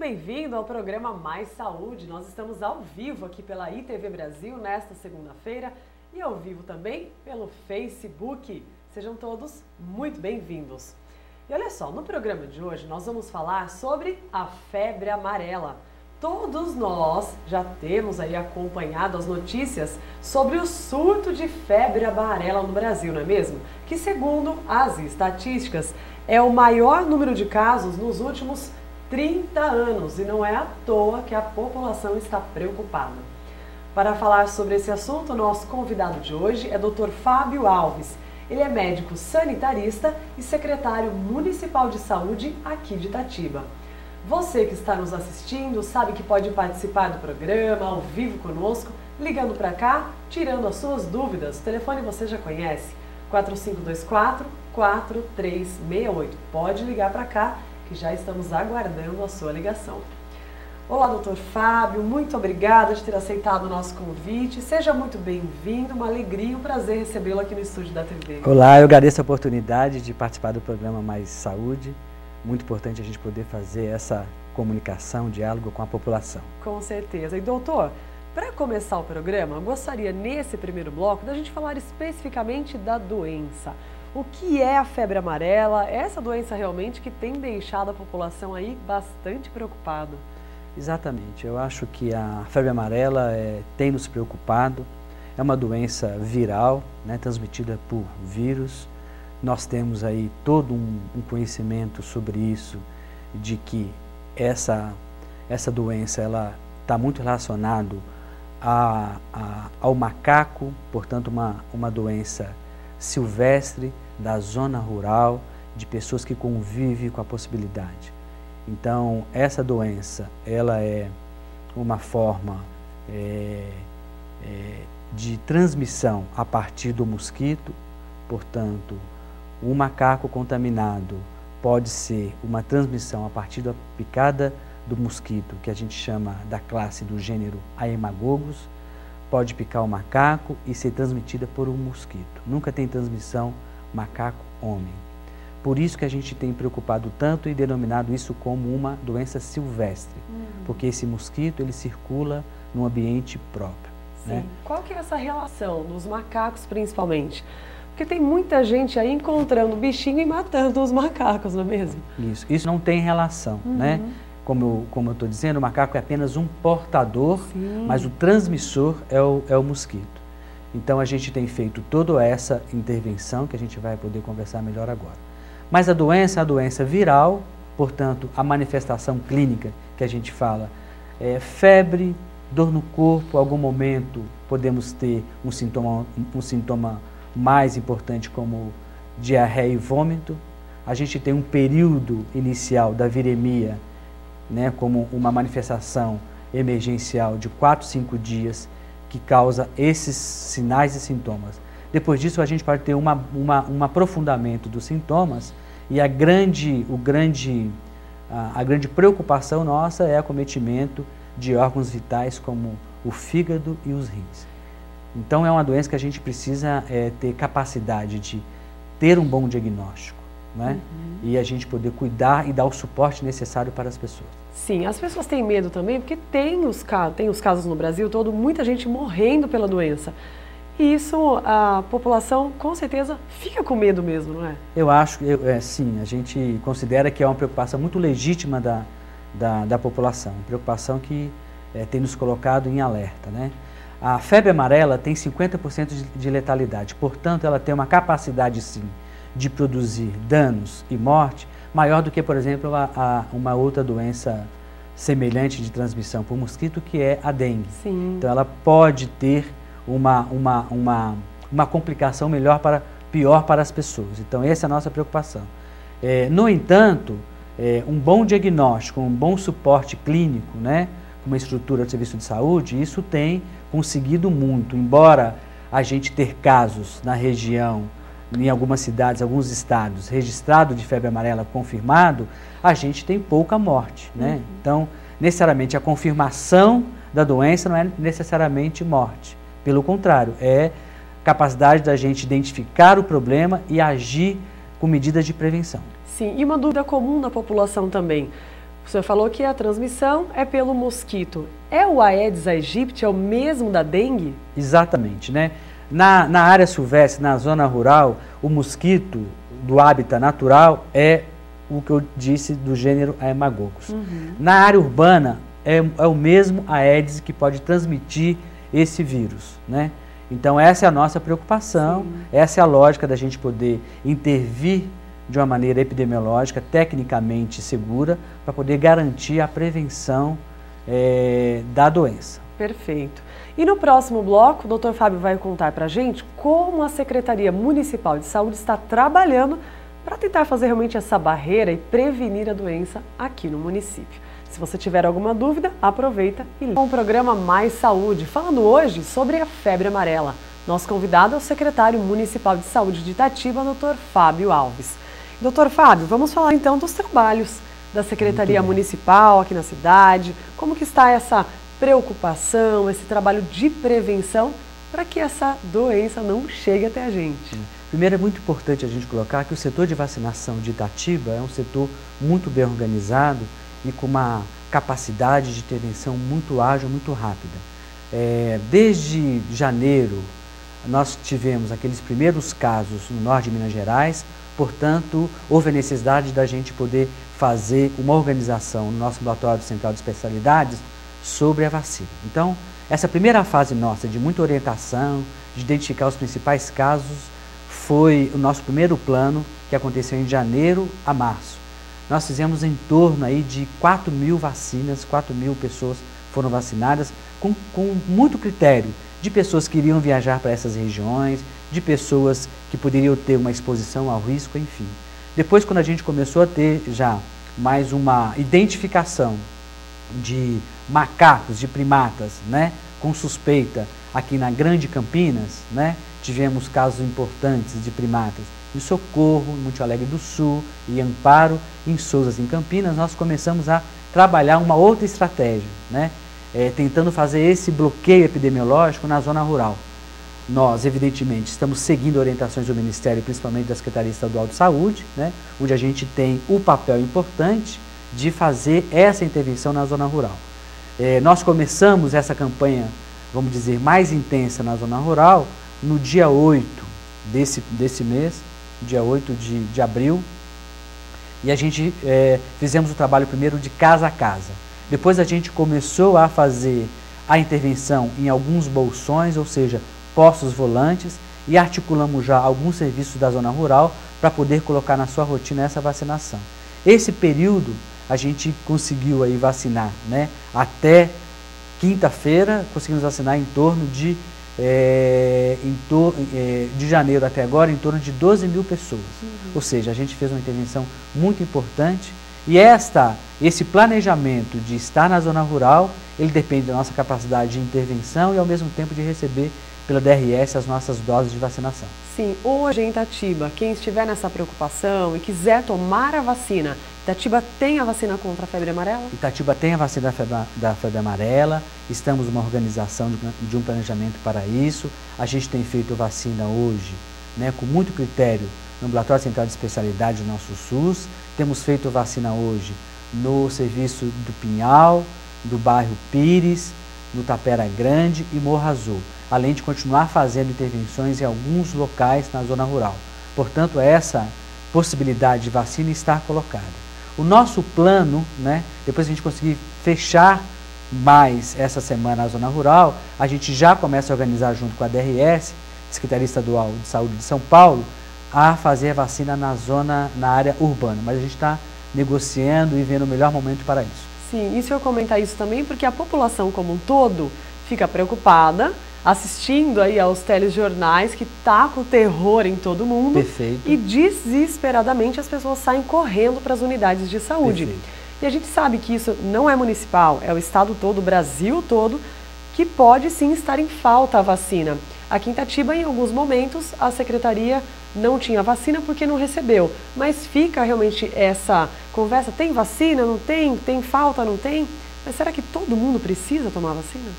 Bem-vindo ao programa Mais Saúde. Nós estamos ao vivo aqui pela ITV Brasil nesta segunda-feira e ao vivo também pelo Facebook. Sejam todos muito bem-vindos. E olha só, no programa de hoje nós vamos falar sobre a febre amarela. Todos nós já temos aí acompanhado as notícias sobre o surto de febre amarela no Brasil, não é mesmo? Que segundo as estatísticas é o maior número de casos nos últimos 30 anos e não é à toa que a população está preocupada. Para falar sobre esse assunto, nosso convidado de hoje é Dr. Fábio Alves. Ele é médico sanitarista e secretário municipal de saúde aqui de Itatiba. Você que está nos assistindo sabe que pode participar do programa ao vivo conosco, ligando para cá, tirando as suas dúvidas. O telefone você já conhece, 4524-4368. Pode ligar para cá que já estamos aguardando a sua ligação. Olá, doutor Fábio, muito obrigada de ter aceitado o nosso convite. Seja muito bem-vindo, uma alegria e um prazer recebê-lo aqui no estúdio da TV. Olá, eu agradeço a oportunidade de participar do programa Mais Saúde. Muito importante a gente poder fazer essa comunicação, diálogo com a população. Com certeza. E doutor, para começar o programa, eu gostaria nesse primeiro bloco da gente falar especificamente da doença. O que é a febre amarela? Essa doença realmente que tem deixado a população aí bastante preocupada. Exatamente, eu acho que a febre amarela tem nos preocupado. É uma doença viral, né, transmitida por vírus. Nós temos aí todo um conhecimento sobre isso, de que essa doença ela está muito relacionada ao macaco, portanto uma doença silvestre, da zona rural, de pessoas que convivem com a possibilidade. Então, essa doença, ela é uma forma de transmissão a partir do mosquito, portanto, o macaco contaminado pode ser uma transmissão a partir da picada do mosquito, que a gente chama da classe do gênero Haemagogos, pode picar o macaco e ser transmitida por um mosquito. Nunca tem transmissão macaco-homem. Por isso que a gente tem preocupado tanto e denominado isso como uma doença silvestre, porque esse mosquito ele circula no ambiente próprio. Sim. Né? Qual que é essa relação dos macacos principalmente? Porque tem muita gente aí encontrando bichinho e matando os macacos, não é mesmo? Isso não tem relação, né? Como eu estou dizendo, o macaco é apenas um portador, sim, mas o transmissor é o mosquito. Então a gente tem feito toda essa intervenção, que a gente vai poder conversar melhor agora. Mas a doença é a doença viral, portanto a manifestação clínica que a gente fala é febre, dor no corpo, algum momento podemos ter um sintoma mais importante como diarreia e vômito. A gente tem um período inicial da viremia, né, como uma manifestação emergencial de 4, 5 dias que causa esses sinais e sintomas. Depois disso a gente pode ter um aprofundamento dos sintomas e a grande preocupação nossa é o acometimento de órgãos vitais como o fígado e os rins. Então é uma doença que a gente precisa ter capacidade de ter um bom diagnóstico, né? E a gente poder cuidar e dar o suporte necessário para as pessoas. Sim, as pessoas têm medo também, porque tem os casos no Brasil todo, muita gente morrendo pela doença. E isso, a população, com certeza, fica com medo mesmo, não é? Eu acho que, sim, a gente considera que é uma preocupação muito legítima da população, uma preocupação que tem nos colocado em alerta, né? A febre amarela tem 50% de letalidade, portanto, ela tem uma capacidade, sim, de produzir danos e morte maior do que, por exemplo, uma outra doença semelhante de transmissão por mosquito, que é a dengue. Sim. Então, ela pode ter uma complicação pior para as pessoas. Então, essa é a nossa preocupação. No entanto, um bom diagnóstico, um bom suporte clínico, né, uma estrutura de serviço de saúde, isso tem conseguido muito, embora a gente ter casos na região, em algumas cidades, alguns estados, registrado de febre amarela confirmado, a gente tem pouca morte, né? Então, necessariamente a confirmação da doença não é necessariamente morte, pelo contrário, é capacidade da gente identificar o problema e agir com medidas de prevenção. Sim, e uma dúvida comum da população também. O senhor falou que a transmissão é pelo mosquito. É o Aedes aegypti, é o mesmo da dengue? Exatamente, né? Na área silvestre, na zona rural, o mosquito do hábitat natural é o que eu disse do gênero Haemococcus. Na área urbana, é o mesmo Aedes que pode transmitir esse vírus, né? Então essa é a nossa preocupação, essa é a lógica da gente poder intervir de uma maneira epidemiológica, tecnicamente segura, para poder garantir a prevenção da doença. Perfeito. E no próximo bloco, o Dr. Fábio vai contar para a gente como a Secretaria Municipal de Saúde está trabalhando para tentar fazer realmente essa barreira e prevenir a doença aqui no município. Se você tiver alguma dúvida, aproveita e liga. Com o programa Mais Saúde, falando hoje sobre a febre amarela. Nosso convidado é o secretário municipal de saúde de Itatiba, Dr. Fábio Alves. Dr. Fábio, vamos falar então dos trabalhos da Secretaria Municipal aqui na cidade, como que está essa preocupação, esse trabalho de prevenção para que essa doença não chegue até a gente. Primeiro, é muito importante a gente colocar que o setor de vacinação de Itatiba é um setor muito bem organizado e com uma capacidade de intervenção muito ágil, muito rápida. Desde janeiro, nós tivemos aqueles primeiros casos no norte de Minas Gerais, portanto, houve a necessidade da gente poder fazer uma organização no nosso ambulatório central de especialidades sobre a vacina. Então, essa primeira fase nossa de muita orientação, de identificar os principais casos, foi o nosso primeiro plano, que aconteceu em janeiro a março. Nós fizemos em torno aí de 4.000 vacinas, 4.000 pessoas foram vacinadas, com muito critério de pessoas que iriam viajar para essas regiões, de pessoas que poderiam ter uma exposição ao risco, enfim. Depois, quando a gente começou a ter já mais uma identificação de macacos, de primatas, né, com suspeita aqui na Grande Campinas, né, tivemos casos importantes de primatas em Socorro, em Monte Alegre do Sul, em Amparo, em Souzas, em Campinas. Nós começamos a trabalhar uma outra estratégia, né, tentando fazer esse bloqueio epidemiológico na zona rural. Nós, evidentemente, estamos seguindo orientações do Ministério, principalmente da Secretaria Estadual de Saúde, né, onde a gente tem o papel importante de fazer essa intervenção na zona rural. Nós começamos essa campanha, vamos dizer, mais intensa na zona rural, no dia 8 desse mês, dia 8 de abril, e a gente fizemos o trabalho primeiro de casa a casa. Depois a gente começou a fazer a intervenção em alguns bolsões, ou seja, postos volantes, e articulamos já alguns serviços da zona rural para poder colocar na sua rotina essa vacinação. Esse período a gente conseguiu aí vacinar, né? Até quinta-feira conseguimos vacinar em torno de janeiro até agora, em torno de 12.000 pessoas. Ou seja, a gente fez uma intervenção muito importante e esse planejamento de estar na zona rural, ele depende da nossa capacidade de intervenção e ao mesmo tempo de receber pela DRS as nossas doses de vacinação. Sim, hoje em Itatiba, quem estiver nessa preocupação e quiser tomar a vacina, Itatiba tem a vacina contra a febre amarela? Itatiba tem a vacina da febre amarela, estamos numa organização de um planejamento para isso. A gente tem feito vacina hoje, né, com muito critério no Ambulatório Central de Especialidade do nosso SUS. Temos feito vacina hoje no serviço do Pinhal, do bairro Pires, no Tapera Grande e Morro Azul, além de continuar fazendo intervenções em alguns locais na zona rural. Portanto, essa possibilidade de vacina está colocada. O nosso plano, né, depois a gente conseguir fechar mais essa semana na zona rural, a gente já começa a organizar junto com a DRS, Secretaria Estadual de Saúde de São Paulo, a fazer a vacina na área urbana. Mas a gente está negociando e vendo o melhor momento para isso. Sim, e o senhor comenta isso também porque a população como um todo fica preocupada, assistindo aí aos telejornais que tá com terror em todo mundo. Perfeito. E desesperadamente as pessoas saem correndo para as unidades de saúde. Perfeito. E a gente sabe que isso não é municipal, é o estado todo, o Brasil todo, que pode sim estar em falta a vacina. Aqui em Itatiba, em alguns momentos, a secretaria não tinha vacina porque não recebeu. Mas fica realmente essa conversa, tem vacina, não tem? Tem falta, não tem? Mas será que todo mundo precisa tomar vacina?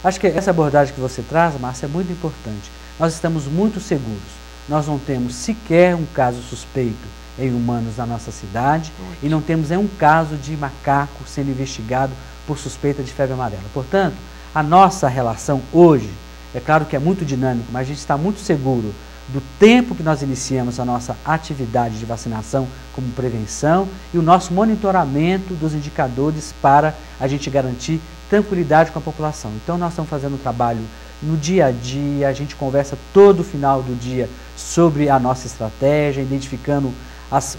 Acho que essa abordagem que você traz, Márcia, é muito importante. Nós estamos muito seguros. Nós não temos sequer um caso suspeito em humanos na nossa cidade e não temos nenhum caso de macaco sendo investigado por suspeita de febre amarela. Portanto, a nossa relação hoje, é claro que é muito dinâmico, mas a gente está muito seguro do tempo que nós iniciamos a nossa atividade de vacinação como prevenção e o nosso monitoramento dos indicadores para a gente garantir tranquilidade com a população. Então nós estamos fazendo um trabalho no dia a dia, a gente conversa todo final do dia sobre a nossa estratégia, identificando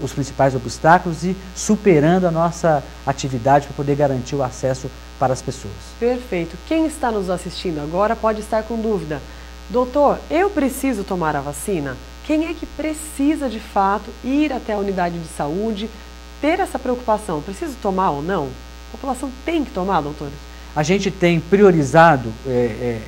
os principais obstáculos e superando a nossa atividade para poder garantir o acesso para as pessoas. Perfeito. Quem está nos assistindo agora pode estar com dúvida. Doutor, eu preciso tomar a vacina? Quem é que precisa de fato ir até a unidade de saúde, ter essa preocupação? Preciso tomar ou não? A população tem que tomar, doutor? A gente tem priorizado,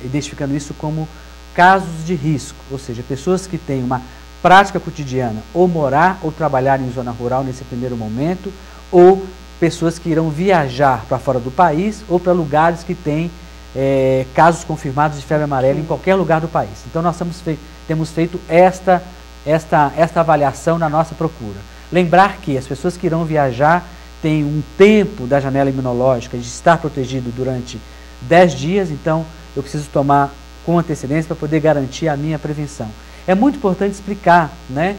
identificando isso como casos de risco, ou seja, pessoas que têm uma prática cotidiana, ou morar ou trabalhar em zona rural nesse primeiro momento, ou pessoas que irão viajar para fora do país ou para lugares que têm casos confirmados de febre amarela em qualquer lugar do país. Então nós temos feito esta avaliação na nossa procura. Lembrar que as pessoas que irão viajar têm um tempo da janela imunológica de estar protegido durante 10 dias, então eu preciso tomar com antecedência para poder garantir a minha prevenção. É muito importante explicar, né,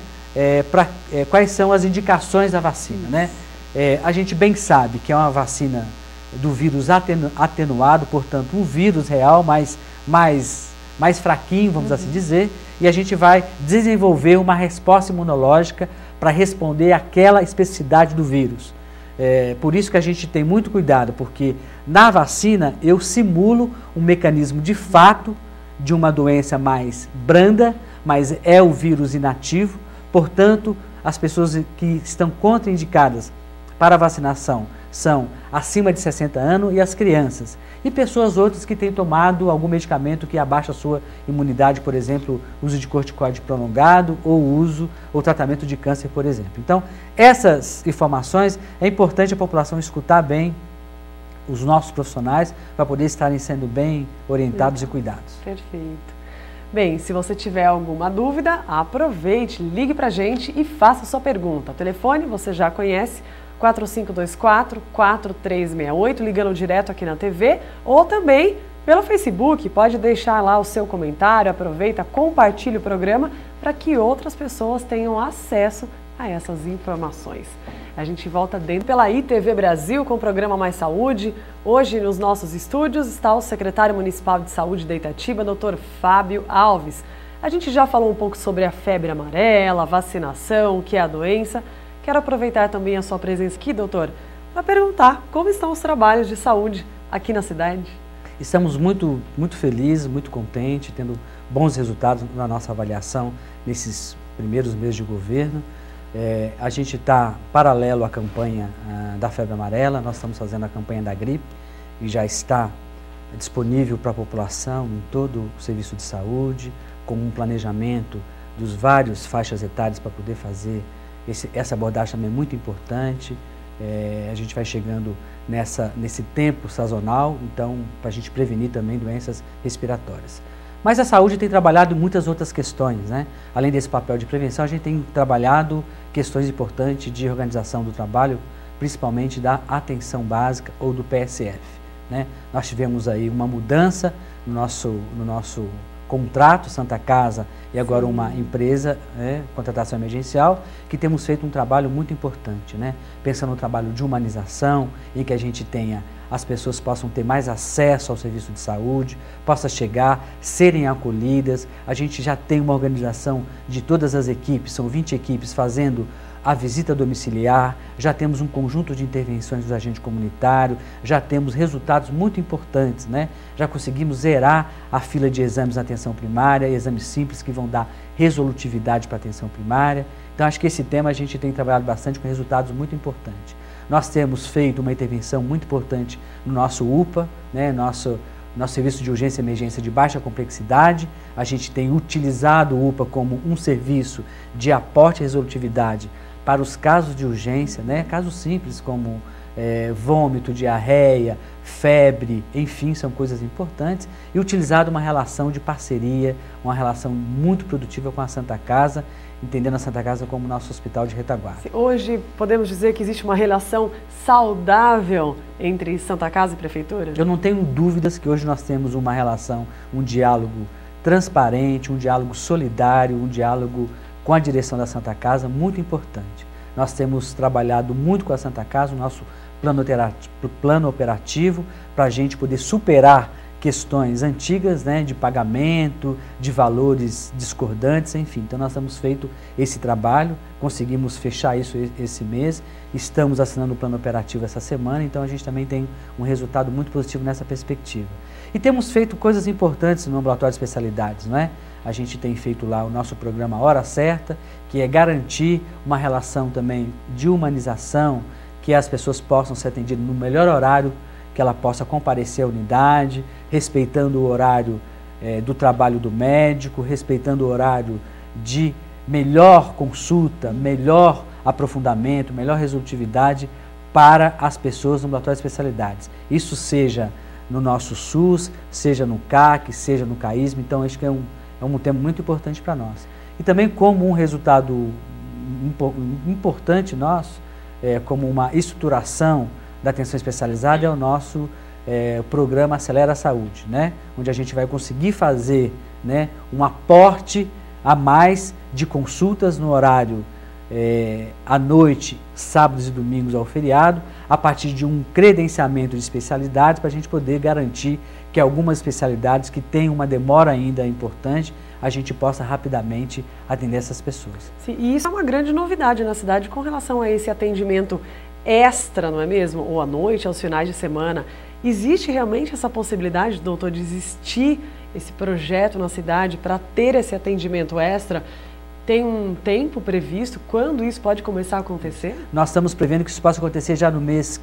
quais são as indicações da vacina. Né? A gente bem sabe que é uma vacina do vírus atenuado, portanto um vírus real, mais fraquinho, vamos assim dizer, e a gente vai desenvolver uma resposta imunológica para responder àquela especificidade do vírus. Por isso que a gente tem muito cuidado, porque na vacina eu simulo um mecanismo de fato de uma doença mais branda, mas é o vírus inativo, portanto as pessoas que estão contraindicadas para a vacinação são acima de 60 anos e as crianças. E pessoas outras que têm tomado algum medicamento que abaixa a sua imunidade, por exemplo, uso de corticoide prolongado ou tratamento de câncer, por exemplo. Então, essas informações é importante a população escutar bem os nossos profissionais para poder estarem sendo bem orientados e cuidados. Perfeito. Bem, se você tiver alguma dúvida, aproveite, ligue para a gente e faça a sua pergunta. O telefone você já conhece, 4524-4368, ligando direto aqui na TV, ou também pelo Facebook. Pode deixar lá o seu comentário, aproveita, compartilhe o programa para que outras pessoas tenham acesso a essas informações. A gente volta dentro pela ITV Brasil com o programa Mais Saúde. Hoje nos nossos estúdios está o secretário municipal de saúde de Itatiba, Dr. Fábio Alves. A gente já falou um pouco sobre a febre amarela, a vacinação, o que é a doença. Quero aproveitar também a sua presença aqui, doutor, para perguntar como estão os trabalhos de saúde aqui na cidade. Estamos muito felizes, muito contentes, tendo bons resultados na nossa avaliação nesses primeiros meses de governo. A gente está paralelo à campanha da febre amarela, nós estamos fazendo a campanha da gripe e já está disponível para a população em todo o serviço de saúde, com um planejamento dos vários faixas etárias para poder fazer essa abordagem também é muito importante. A gente vai chegando nesse tempo sazonal, então para a gente prevenir também doenças respiratórias. Mas a saúde tem trabalhado muitas outras questões, né? Além desse papel de prevenção, a gente tem trabalhado questões importantes de organização do trabalho, principalmente da atenção básica ou do PSF. Né? Nós tivemos aí uma mudança no nosso contrato Santa Casa e agora uma empresa, contratação emergencial, que temos feito um trabalho muito importante, né? Pensando no trabalho de humanização, em que a gente tenha, as pessoas possam ter mais acesso ao serviço de saúde, possam chegar, serem acolhidas. A gente já tem uma organização de todas as equipes, são 20 equipes fazendo a visita domiciliar, já temos um conjunto de intervenções do agente comunitário, já temos resultados muito importantes, né? Já conseguimos zerar a fila de exames na atenção primária, exames simples que vão dar resolutividade para a atenção primária. Então acho que esse tema a gente tem trabalhado bastante com resultados muito importantes. Nós temos feito uma intervenção muito importante no nosso UPA, né? Nosso serviço de urgência e emergência de baixa complexidade. A gente tem utilizado o UPA como um serviço de aporte e resolutividade para os casos de urgência, né? Casos simples como vômito, diarreia, febre, enfim, são coisas importantes, e utilizado uma relação de parceria, uma relação muito produtiva com a Santa Casa, entendendo a Santa Casa como nosso hospital de retaguarda. Hoje podemos dizer que existe uma relação saudável entre Santa Casa e Prefeitura? Eu não tenho dúvidas que hoje nós temos uma relação, um diálogo transparente, um diálogo solidário, um diálogo com a direção da Santa Casa muito importante. Nós temos trabalhado muito com a Santa Casa, o nosso plano operativo, para a gente poder superar questões antigas, né, de pagamento, de valores discordantes, enfim. Então nós temos feito esse trabalho, conseguimos fechar isso esse mês, estamos assinando o plano operativo essa semana, então a gente também tem um resultado muito positivo nessa perspectiva. E temos feito coisas importantes no ambulatório de especialidades, não é? A gente tem feito lá o nosso programa Hora Certa, que é garantir uma relação também de humanização, que as pessoas possam ser atendidas no melhor horário, que ela possa comparecer à unidade, respeitando o horário do trabalho do médico, respeitando o horário de melhor consulta, melhor aprofundamento, melhor resolutividade para as pessoas no ambulatório de especialidades. Isso seja no nosso SUS, seja no CAC, seja no CAISM, então acho que é um tema muito importante para nós. E também como um resultado importante nosso, como uma estruturação da atenção especializada, é o nosso programa Acelera a Saúde, né? Onde a gente vai conseguir fazer, né, um aporte a mais de consultas no horário à noite, sábados e domingos ao feriado, a partir de um credenciamento de especialidades, para a gente poder garantir que algumas especialidades que têm uma demora ainda importante, a gente possa rapidamente atender essas pessoas. Sim, e isso é uma grande novidade na cidade com relação a esse atendimento extra, não é mesmo? Ou à noite, aos finais de semana. Existe realmente essa possibilidade, doutor, de existir esse projeto na cidade para ter esse atendimento extra? Tem um tempo previsto? Quando isso pode começar a acontecer? Nós estamos prevendo que isso possa acontecer já no mês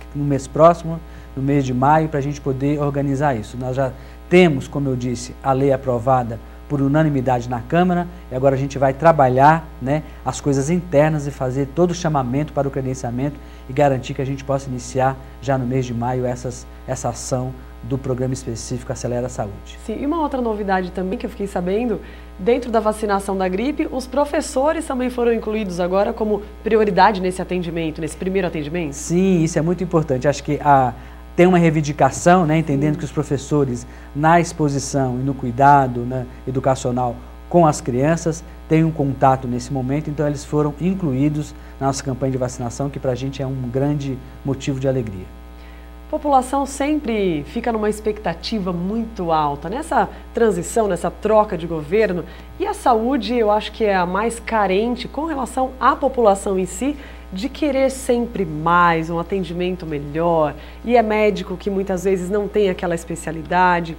próximo, no mês de maio, para a gente poder organizar isso. Nós já temos, como eu disse, a lei aprovada por unanimidade na Câmara, e agora a gente vai trabalhar, né, as coisas internas e fazer todo o chamamento para o credenciamento e garantir que a gente possa iniciar já no mês de maio essa ação do programa específico Acelera a Saúde. Sim, e uma outra novidade também que eu fiquei sabendo, dentro da vacinação da gripe, os professores também foram incluídos agora como prioridade nesse atendimento, nesse primeiro atendimento? Sim, isso é muito importante. Acho que tem uma reivindicação, né, entendendo que os professores, na exposição e no cuidado, né, educacional com as crianças, têm um contato nesse momento, então eles foram incluídos na nossa campanha de vacinação, que para a gente é um grande motivo de alegria. A população sempre fica numa expectativa muito alta nessa transição, nessa troca de governo, e a saúde eu acho que é a mais carente com relação à população em si, de querer sempre mais, um atendimento melhor, e é médico que muitas vezes não tem aquela especialidade.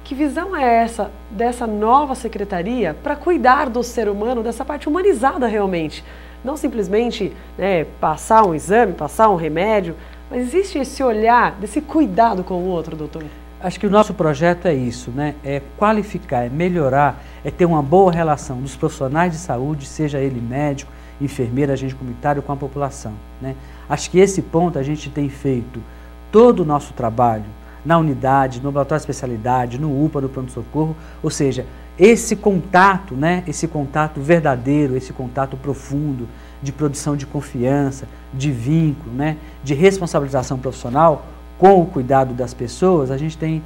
Que visão é essa dessa nova secretaria para cuidar do ser humano, dessa parte humanizada realmente? Não simplesmente, né, passar um exame, passar um remédio, mas existe esse olhar, desse cuidado com o outro, doutor? Acho que o nosso projeto é isso, né? É qualificar, é melhorar, é ter uma boa relação dos profissionais de saúde, seja ele médico, enfermeira, agente comunitário, com a população, né? Acho que esse ponto a gente tem feito todo o nosso trabalho na unidade, no ambulatório de especialidade, no UPA, no pronto-socorro, ou seja, esse contato, né? Esse contato verdadeiro, esse contato profundo, de produção de confiança, de vínculo, né? De responsabilização profissional com o cuidado das pessoas, a gente tem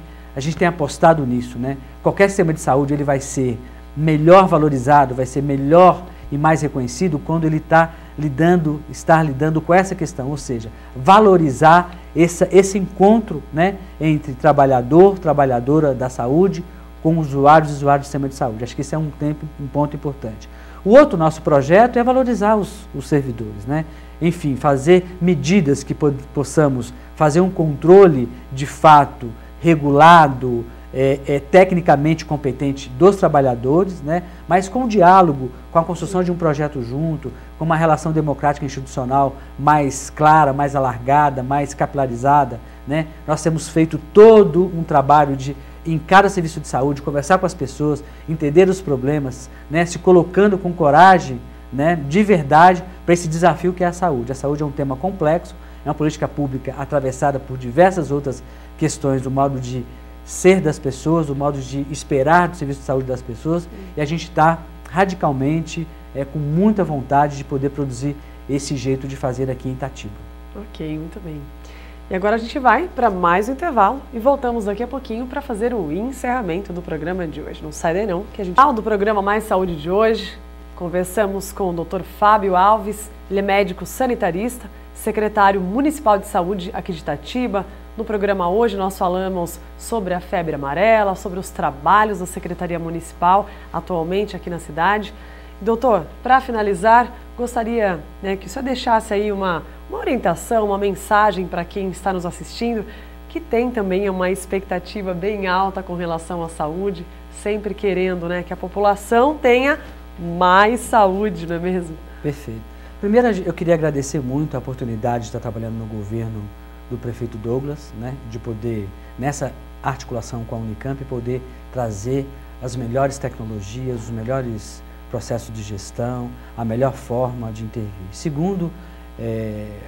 apostado nisso, né? Qualquer sistema de saúde ele vai ser melhor valorizado, vai ser melhor e mais reconhecido quando ele está lidando com essa questão, ou seja, valorizar esse encontro, né, entre trabalhador, trabalhadora da saúde com usuários e usuários do sistema de saúde. Acho que esse é um ponto importante. O outro nosso projeto é valorizar os servidores, né? Enfim, fazer medidas que possamos fazer um controle de fato regulado, tecnicamente competente dos trabalhadores, né? Mas com diálogo, com a construção de um projeto junto, com uma relação democrática institucional mais clara, mais alargada, mais capilarizada, né? Nós temos feito todo um trabalho de, em cada serviço de saúde, conversar com as pessoas, entender os problemas, né? Se colocando com coragem, né, de verdade para esse desafio que é a saúde. A saúde é um tema complexo, é uma política pública atravessada por diversas outras questões do modo de ser das pessoas, do modo de esperar do serviço de saúde das pessoas, e a gente está radicalmente com muita vontade de poder produzir esse jeito de fazer aqui em Itatiba. Ok, muito bem. E agora a gente vai para mais um intervalo e voltamos daqui a pouquinho para fazer o encerramento do programa de hoje. Não sai daí não, que a gente... do programa Mais Saúde de hoje, conversamos com o Dr. Fábio Alves, ele é médico sanitarista, secretário municipal de saúde aqui de Itatiba. No programa hoje nós falamos sobre a febre amarela, sobre os trabalhos da Secretaria Municipal atualmente aqui na cidade. Doutor, para finalizar, gostaria que o senhor deixasse aí uma orientação, uma mensagem para quem está nos assistindo, que tem também uma expectativa bem alta com relação à saúde, sempre querendo que a população tenha mais saúde, não é mesmo? Perfeito. Primeiro, eu queria agradecer muito a oportunidade de estar trabalhando no governo do prefeito Douglas, de poder, nessa articulação com a Unicamp, poder trazer as melhores tecnologias, os melhores processos de gestão, a melhor forma de intervir. Segundo,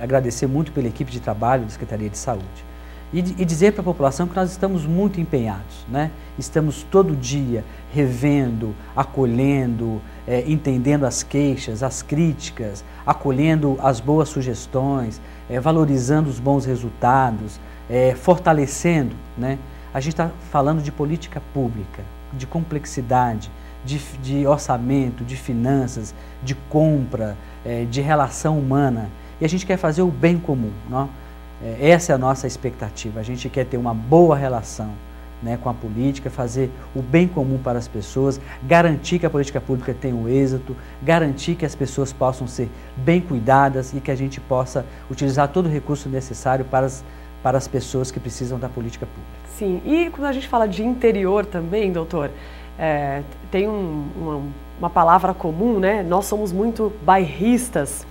agradecer muito pela equipe de trabalho da Secretaria de Saúde e dizer para a população que nós estamos muito empenhados, Estamos todo dia revendo, acolhendo, entendendo as queixas, as críticas, acolhendo as boas sugestões, valorizando os bons resultados, fortalecendo, A gente está falando de política pública, de complexidade, de orçamento, de finanças, de compra, de relação humana. E a gente quer fazer o bem comum, não? Essa é a nossa expectativa. A gente quer ter uma boa relação com a política, fazer o bem comum para as pessoas, garantir que a política pública tenha o êxito, garantir que as pessoas possam ser bem cuidadas e que a gente possa utilizar todo o recurso necessário para as pessoas que precisam da política pública. Sim, e quando a gente fala de interior também, doutor, tem uma palavra comum, Nós somos muito bairristas.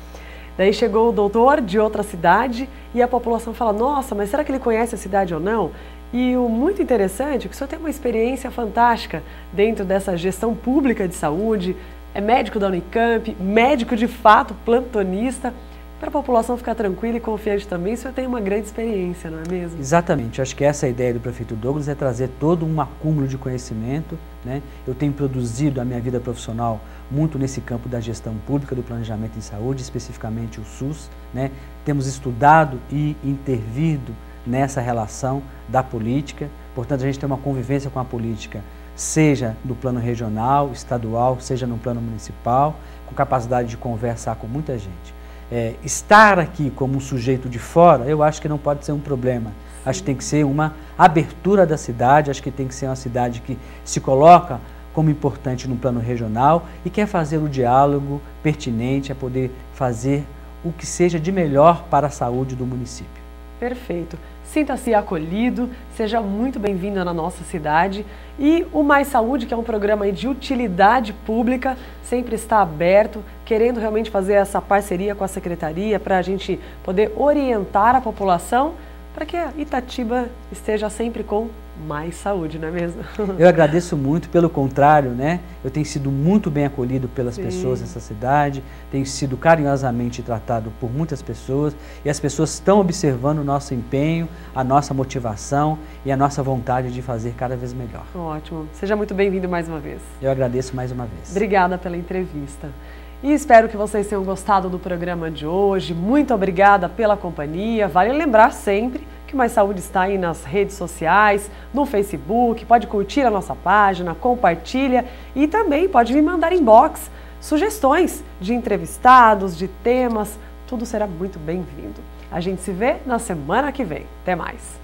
Daí chegou o doutor de outra cidade e a população fala, nossa, mas será que ele conhece a cidade ou não? E o muito interessante é que o senhor tem uma experiência fantástica dentro dessa gestão pública de saúde, é médico da Unicamp, médico de fato, plantonista. Para a população ficar tranquila e confiante também, o senhor tem uma grande experiência, não é mesmo? Exatamente, eu acho que essa é a ideia do prefeito Douglas, é trazer todo um acúmulo de conhecimento, Eu tenho produzido a minha vida profissional muito nesse campo da gestão pública, do planejamento em saúde, especificamente o SUS, Temos estudado e intervido nessa relação da política, portanto a gente tem uma convivência com a política, seja no plano regional, estadual, seja no plano municipal, com capacidade de conversar com muita gente. Estar aqui como um sujeito de fora, eu acho que não pode ser um problema. Acho que tem que ser uma abertura da cidade, acho que tem que ser uma cidade que se coloca como importante no plano regional e quer fazer o diálogo pertinente a poder fazer o que seja de melhor para a saúde do município. Perfeito. Sinta-se acolhido, seja muito bem-vindo na nossa cidade e o Mais Saúde, que é um programa de utilidade pública, sempre está aberto, querendo realmente fazer essa parceria com a Secretaria para a gente poder orientar a população para que a Itatiba esteja sempre com mais saúde, não é mesmo? Eu agradeço muito, pelo contrário, Eu tenho sido muito bem acolhido pelas pessoas dessa cidade, tenho sido carinhosamente tratado por muitas pessoas e as pessoas estão observando o nosso empenho, a nossa motivação e a nossa vontade de fazer cada vez melhor. Ótimo. Seja muito bem-vindo mais uma vez. Eu agradeço mais uma vez. Obrigada pela entrevista. E espero que vocês tenham gostado do programa de hoje. Muito obrigada pela companhia. Vale lembrar sempre que o Mais Saúde está aí nas redes sociais, no Facebook, pode curtir a nossa página, compartilha e também pode me mandar inbox sugestões de entrevistados, de temas, tudo será muito bem-vindo. A gente se vê na semana que vem. Até mais!